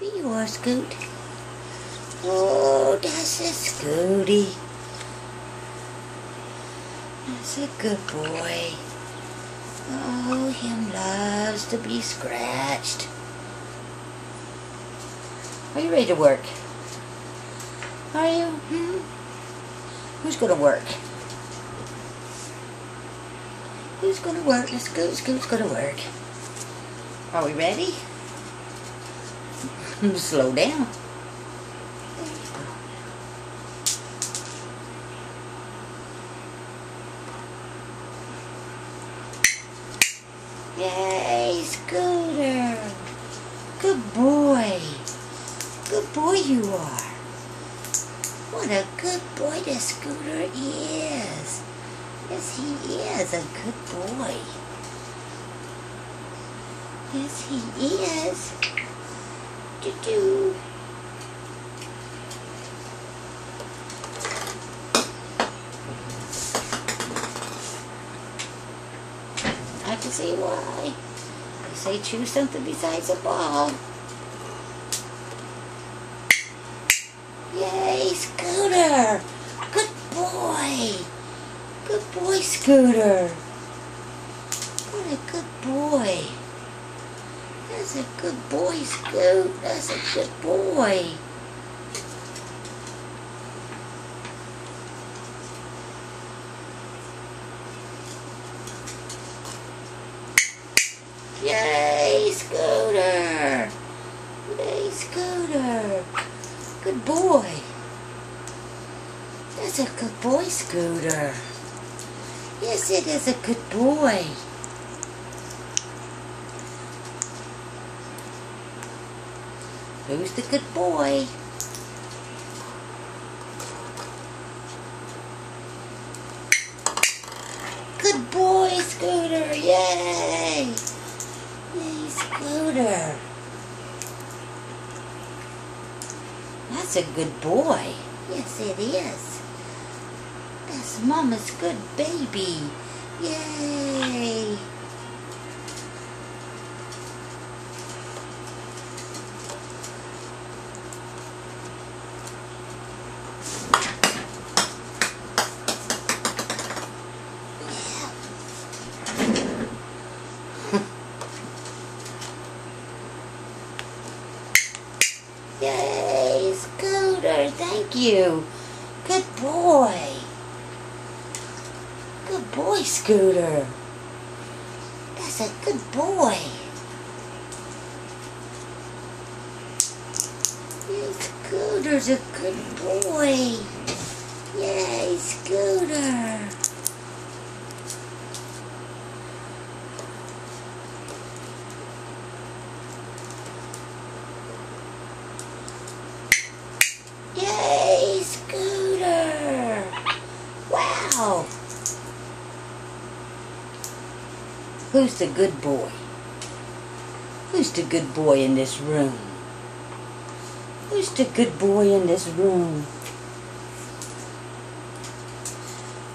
Be your Scoot. Oh, that's a Scooty. That's a good boy. Oh, him loves to be scratched. Are you ready to work? Are you? Who's gonna work? Who's gonna work? Scoot's gonna work. Are we ready? Slow down. Yay, Scooter. Good boy. Good boy you are. What a good boy this Scooter is. Yes, he is a good boy. Yes, he is. Do-do. I can see why. They say choose something besides a ball. Yay, Scooter! Good boy! Good boy, Scooter! What a good boy! That's a good boy, Scoot. That's a good boy. Yay, Scooter! Yay, Scooter! Good boy. That's a good boy, Scooter. Yes, it is a good boy. Who's the good boy? Good boy, Scooter. Yay! Yay, Scooter. That's a good boy. Yes, it is. That's Mama's good baby. Yay! Yay, Scooter, thank you. Good boy. Good boy, Scooter. That's a good boy. Yay, Scooter's a good boy. Yay, Scooter. Yay, Scooter! Wow! Who's the good boy? Who's the good boy in this room? Who's the good boy in this room?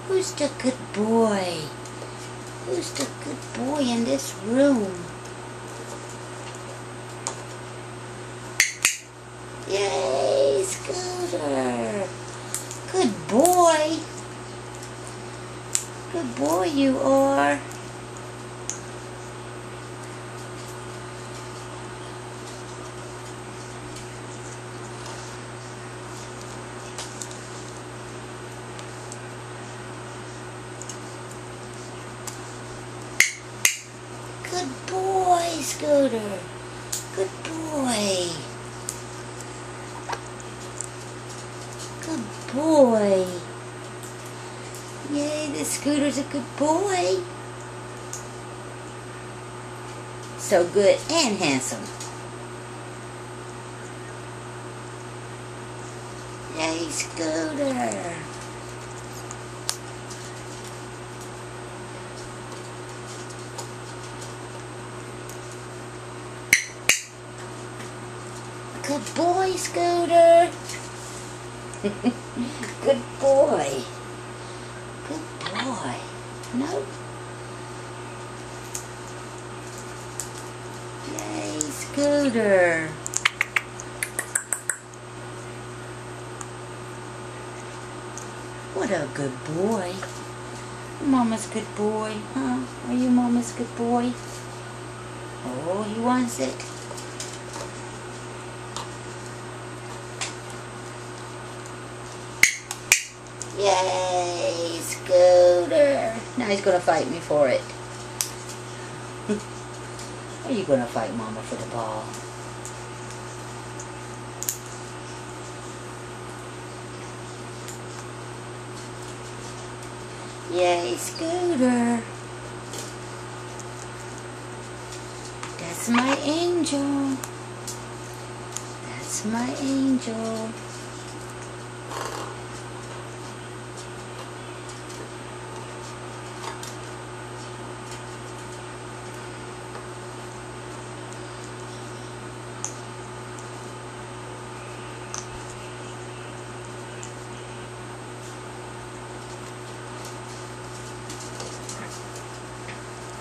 Who's the good boy? Who's the good boy in this room? Yay, Scooter! Good boy! Good boy you are. Good boy, Scooter. Good boy. Good boy. Yay, the Scooter's a good boy. So good and handsome. Yay, Scooter. Good boy, Scooter. Good boy. Good boy. No. Yay, Scooter. What a good boy. Mama's good boy, huh? Are you Mama's good boy? Oh, he wants it. Yay, Scooter. Now he's going to fight me for it. Are you going to fight Mama for the ball? Yay, Scooter. That's my angel. That's my angel.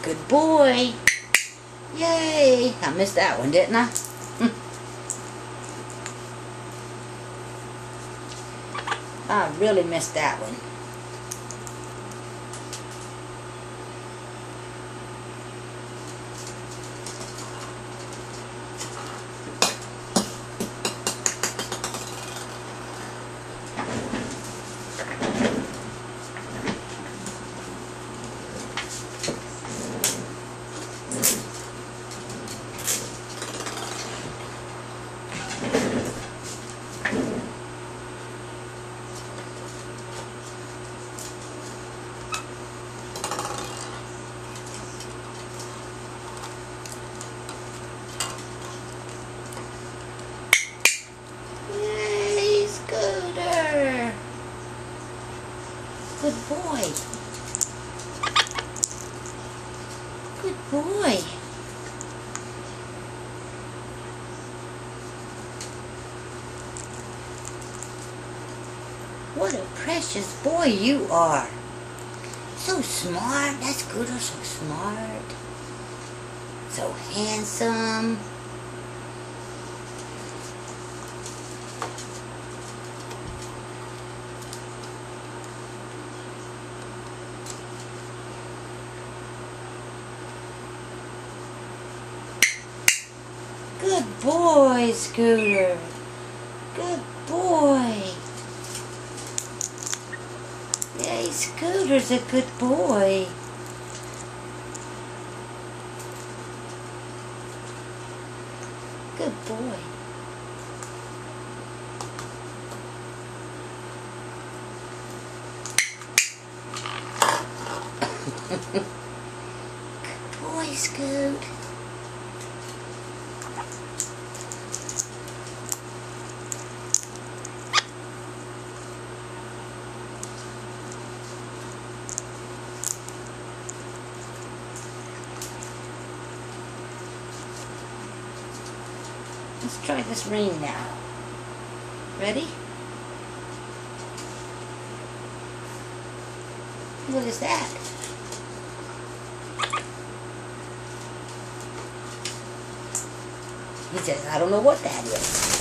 Good boy. Yay. I missed that one, didn't I? I really missed that one. Good boy. Good boy. What a precious boy you are. So smart. That's good. So smart. So handsome. Good boy, Scooter. Good boy. Yay, Scooter's a good boy. Good boy. Good boy, Scoot. Let's try this ring now. Ready? What is that? He says, I don't know what that is.